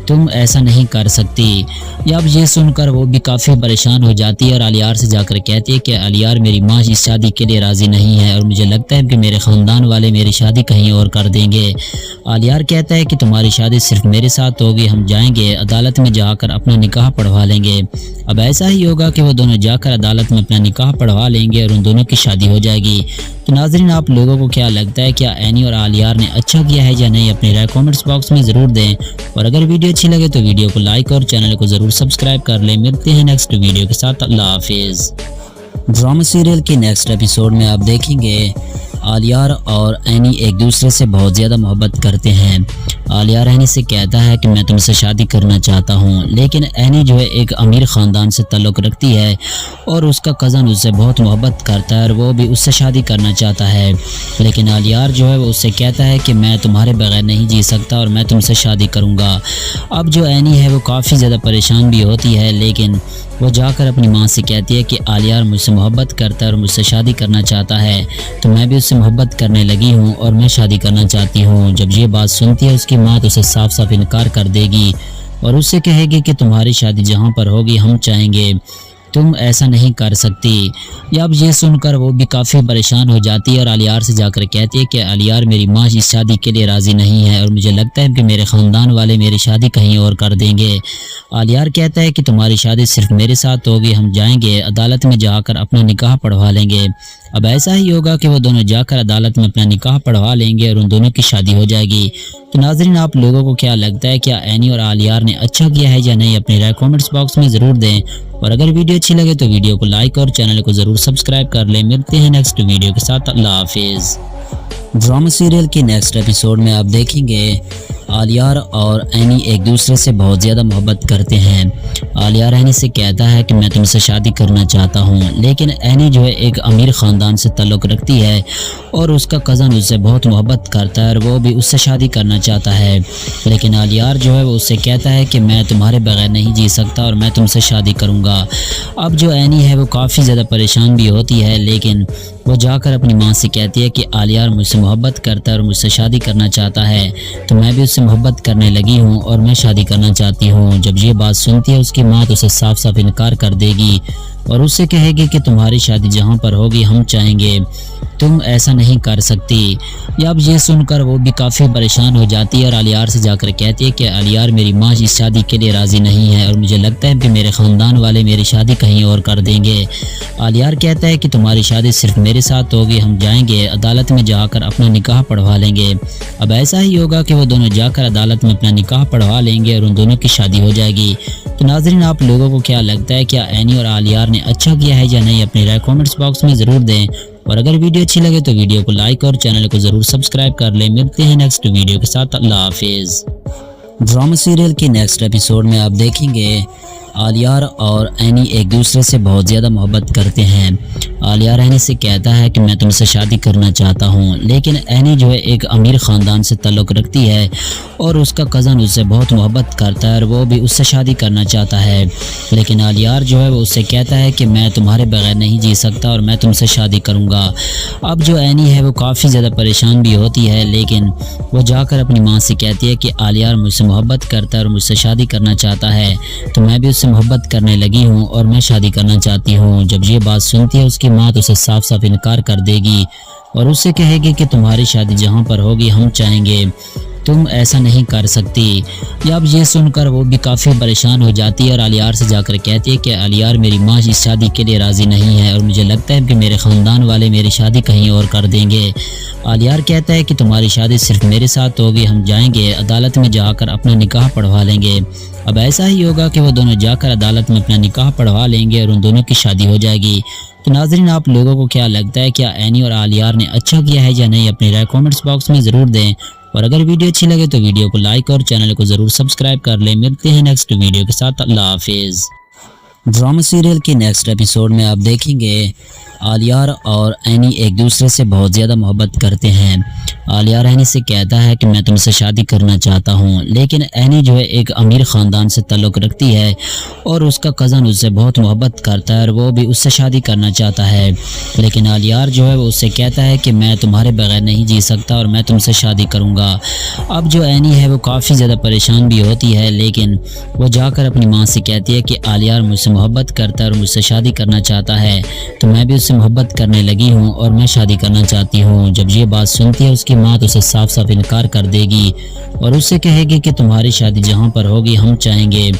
तुम ऐसा नहीं कर सकती। या अब ये सुनकर वो भी काफ़ी परेशान हो जाती है और आलियार से जाकर कहती है कि आलियार मेरी माँ इस शादी के लिए राज़ी नहीं है और मुझे लगता है कि मेरे ख़ानदान वाले मेरी शादी कहीं और कर देंगे। आलियार कहता है कि तुम्हारी शादी सिर्फ मेरे साथ होगी, हम जाएंगे अदालत में जाकर अपना निकाह पढ़वा लेंगे। अब ऐसा ही होगा कि वो दोनों जाकर अदालत में अपना निकाह पढ़वा लेंगे और उन दोनों की शादी हो जाएगी। तो नाज़रीन, आप लोगों को क्या लगता है, क्या एनी और आलियार ने अच्छा किया है या नहीं? अपनी राय कमेंट्स बॉक्स में ज़रूर दें और अगर वीडियो अच्छी लगे तो वीडियो को लाइक और चैनल को ज़रूर सब्सक्राइब कर लें। मिलते हैं नेक्स्ट वीडियो के साथ। अल्लाह हाफिज़। ड्रामा सीरियल के नेक्स्ट एपिसोड में आप देखेंगे आलियार और एनी एक दूसरे से बहुत ज़्यादा मोहब्बत करते हैं। आलियार एनी से कहता है कि मैं तुमसे शादी करना चाहता हूँ, लेकिन एनी जो है एक अमीर ख़ानदान से ताल्लुक़ रखती है और उसका कज़न उससे बहुत मोहब्बत करता है और वो भी उससे शादी करना चाहता है। लेकिन आलियार जो है वो उससे कहता है कि मैं तुम्हारे बगैर नहीं जी सकता और मैं तुमसे शादी करूँगा। अब जो एनी है वो काफ़ी ज़्यादा परेशान भी होती है, लेकिन वो जाकर अपनी माँ से कहती है कि आलियार मुझसे मोहब्बत करता है और मुझसे शादी करना चाहता है, तो मैं भी उससे मोहब्बत करने लगी हूँ और मैं शादी करना चाहती हूँ। जब ये बात सुनती है उसकी माँ तो उसे साफ साफ इनकार कर देगी और उससे कहेगी कि तुम्हारी शादी जहाँ पर होगी हम चाहेंगे, तुम ऐसा नहीं कर सकती। या अब ये सुनकर वो भी काफ़ी परेशान हो जाती है और आलियार से जाकर कहती है कि आलियार मेरी माँ इस शादी के लिए राज़ी नहीं है और मुझे लगता है कि मेरे ख़ानदान वाले मेरी शादी कहीं और कर देंगे। आलियार कहता है कि तुम्हारी शादी सिर्फ मेरे साथ होगी, हम जाएंगे अदालत में जाकर अपना निकाह पढ़वा लेंगे। अब ऐसा ही होगा कि वो दोनों जाकर अदालत में अपना निकाह पढ़वा लेंगे और उन दोनों की शादी हो जाएगी। तो नाज़रीन, आप लोगों को क्या लगता है, क्या एनी और आलियार ने अच्छा किया है या नहीं? अपनी राय कमेंट्स बॉक्स में ज़रूर दें और अगर वीडियो अच्छी लगे तो वीडियो को लाइक और चैनल को ज़रूर सब्सक्राइब कर लें। मिलते हैं नेक्स्ट वीडियो के साथ। अल्लाह हाफिज़। ड्रामा सीरियल के नेक्स्ट एपिसोड में आप देखेंगे आलियार और एनी एक दूसरे से बहुत ज़्यादा मोहब्बत करते हैं। आलियार एनी से कहता है कि मैं तुमसे शादी करना चाहता हूँ, लेकिन एनी जो है एक अमीर ख़ानदान से ताल्लुक़ रखती है और उसका कज़न उससे बहुत मोहब्बत करता है और वो भी उससे शादी करना चाहता है। लेकिन आलियार जो है वो उससे कहता है कि मैं तुम्हारे बगैर नहीं जी सकता और मैं तुमसे शादी करूँगा। अब जो एनी है वो काफ़ी ज़्यादा परेशान भी होती है, लेकिन वो जाकर अपनी माँ से कहती है कि आलियार मुझसे मोहब्बत करता है और मुझसे शादी करना चाहता है, तो मैं भी उससे मोहब्बत करने लगी हूँ और मैं शादी करना चाहती हूँ। जब ये बात सुनती है उसकी माँ तो उसे साफ साफ इनकार कर देगी और उससे कहेगी कि तुम्हारी शादी जहाँ पर होगी हम चाहेंगे, तुम ऐसा नहीं कर सकती। या अब ये सुनकर वो भी काफ़ी परेशान हो जाती है और आलियार से जाकर कहती है कि आलियार मेरी माँ इस शादी के लिए राज़ी नहीं है और मुझे लगता है कि मेरे ख़ानदान वाले मेरी शादी कहीं और कर देंगे। आलियार कहता है कि तुम्हारी शादी सिर्फ मेरे साथ होगी, हम जाएंगे अदालत में जाकर अपना निकाह पढ़वा लेंगे। अब ऐसा ही होगा कि वो दोनों जाकर अदालत में अपना निकाह पढ़वा लेंगे और उन दोनों की शादी हो जाएगी। तो नाज़रीन, आप लोगों को क्या लगता है, क्या एनी और आलियार ने अच्छा किया है या नहीं? अपनी राय कमेंट्स बॉक्स में ज़रूर दें और अगर वीडियो अच्छी लगे तो वीडियो को लाइक और चैनल को ज़रूर सब्सक्राइब कर लें। मिलते हैं नेक्स्ट वीडियो के साथ। अल्लाह हाफिज़। ड्रामा सीरियल के नेक्स्ट एपिसोड में आप देखेंगे आलियार और एनी एक दूसरे से बहुत ज़्यादा मोहब्बत करते हैं। आलियार एनी से कहता है कि मैं तुमसे शादी करना चाहता हूँ, लेकिन एनी जो है एक अमीर ख़ानदान से ताल्लुक़ रखती है और उसका कज़न उससे बहुत मोहब्बत करता है और वो भी उससे शादी करना चाहता है। लेकिन आलियार जो है वो उससे कहता है कि मैं तुम्हारे बगैर नहीं जी सकता और मैं तुमसे शादी करूँगा। अब जो एनी है वो काफ़ी ज़्यादा परेशान भी होती है, लेकिन वो जाकर अपनी माँ से कहती है कि आलियार मुझसे मोहब्बत करता है और मुझसे शादी करना चाहता है, तो मैं भी उससे मोहब्बत करने लगी हूँ और मैं शादी करना चाहती हूँ। जब ये बात सुनती है उसकी माँ तो उसे साफ साफ इनकार कर देगी और उससे कहेगी कि तुम्हारी शादी जहाँ पर होगी हम चाहेंगे, तुम ऐसा नहीं कर सकती। अब ये सुनकर वो भी काफ़ी परेशान हो जाती है और आलियार से जाकर कहती है कि आलियार मेरी माँ इस शादी के लिए राज़ी नहीं है और मुझे लगता है कि मेरे ख़ानदान वाले मेरी शादी कहीं और कर देंगे। आलियार कहता है कि तुम्हारी शादी सिर्फ मेरे साथ होगी, हम जाएंगे अदालत में जाकर अपना निकाह पढ़वा लेंगे। अब ऐसा ही होगा कि वो दोनों जाकर अदालत में अपना निकाह पढ़वा लेंगे और उन दोनों की शादी हो जाएगी। तो नाज़रीन, आप लोगों को क्या लगता है, क्या एनी और आलियार ने अच्छा किया है या नहीं? अपनी राय कमेंट्स बॉक्स में ज़रूर दें और अगर वीडियो अच्छी लगे तो वीडियो को लाइक और चैनल को ज़रूर सब्सक्राइब कर लें। मिलते हैं नेक्स्ट वीडियो के साथ। अल्लाह हाफिज़। ड्रामा सीरियल के नेक्स्ट एपिसोड में आप देखेंगे आलियार और एनी एक दूसरे से बहुत ज़्यादा मोहब्बत करते हैं। आलियार एनी से कहता है कि मैं तुमसे शादी करना चाहता हूँ, लेकिन एनी जो है एक अमीर ख़ानदान से ताल्लुक़ रखती है और उसका कज़न उससे बहुत मोहब्बत करता है और वो भी उससे शादी करना चाहता है। लेकिन आलियार जो है वो उससे कहता है कि मैं तुम्हारे बगैर नहीं जी सकता और मैं तुमसे शादी करूँगा। अब जो एनी है वो काफ़ी ज़्यादा परेशान भी होती है, लेकिन वो जाकर अपनी माँ से कहती है कि आलियार मुझसे मोहब्बत करता है और मुझसे शादी करना चाहता है, तो मैं भी उससे मोहब्बत करने लगी हूँ और मैं शादी करना चाहती हूँ। जब ये बात सुनती है उसकी माँ तो उसे साफ साफ इनकार कर देगी और उससे कहेगी कि तुम्हारी शादी जहाँ पर होगी हम चाहेंगे,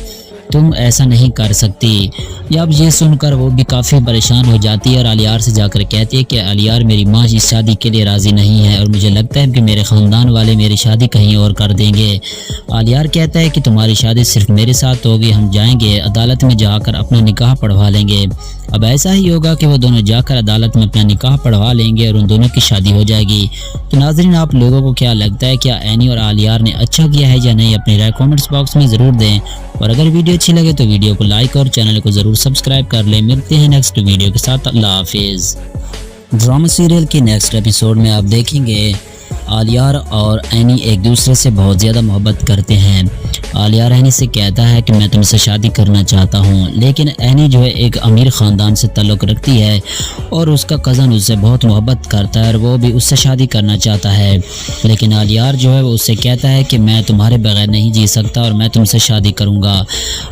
तुम ऐसा नहीं कर सकती। अब ये सुनकर वो भी काफ़ी परेशान हो जाती है और आलियार से जाकर कहती है कि आलियार मेरी माँ इस शादी के लिए राज़ी नहीं है और मुझे लगता है कि मेरे ख़ानदान वाले मेरी शादी कहीं और कर देंगे। आलियार कहता है कि तुम्हारी शादी सिर्फ मेरे साथ होगी, हम जाएंगे अदालत में जाकर अपना निकाह पढ़वा लेंगे। अब ऐसा ही होगा कि वो दोनों जाकर अदालत में अपना निकाह पढ़वा लेंगे और उन दोनों की शादी हो जाएगी। तो नाज़रीन, आप लोगों को क्या लगता है, क्या एनी और आलियार ने अच्छा किया है या नहीं? अपनी राय कमेंट्स बॉक्स में ज़रूर दें और अगर वीडियो अच्छी लगे तो वीडियो को लाइक और चैनल को ज़रूर सब्सक्राइब कर लें। मिलते हैं नेक्स्ट वीडियो के साथ। अल्लाह हाफिज़। ड्रामा सीरियल के नेक्स्ट एपिसोड में आप देखेंगे आलियार और एनी एक दूसरे से बहुत ज़्यादा मोहब्बत करते हैं। आलियार एनी से कहता है कि मैं तुमसे शादी करना चाहता हूँ, लेकिन एनी जो है एक अमीर ख़ानदान से ताल्लुक़ रखती है और उसका कज़न उससे बहुत मोहब्बत करता है और वो भी उससे शादी करना चाहता है। लेकिन आलियार जो है वो उससे कहता है कि मैं तुम्हारे बगैर नहीं जी सकता और मैं तुमसे शादी करूँगा।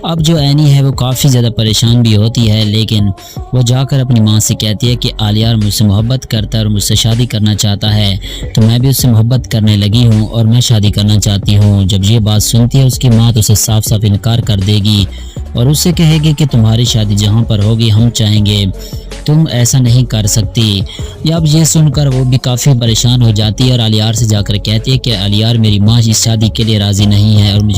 अब जो एनी है वो काफ़ी ज़्यादा परेशान भी होती है, लेकिन वो जाकर अपनी माँ से कहती है कि आलियार मुझसे मोहब्बत करता है और मुझसे शादी करना चाहता है, तो मैं भी उससे मोहब्बत करने लगी हूँ और मैं शादी करना चाहती हूँ। जब ये बात सुनती है उसकी माँ तो उसे साफ साफ इनकार कर देगी और उससे कहेगी कि तुम्हारी शादी जहाँ पर होगी हम चाहेंगे, तुम ऐसा नहीं कर सकती। अब ये सुनकर वो भी काफ़ी परेशान हो जाती है और आलियार से जाकर कहती है कि आलियार मेरी माँ इस शादी के लिए राज़ी नहीं है और मुझे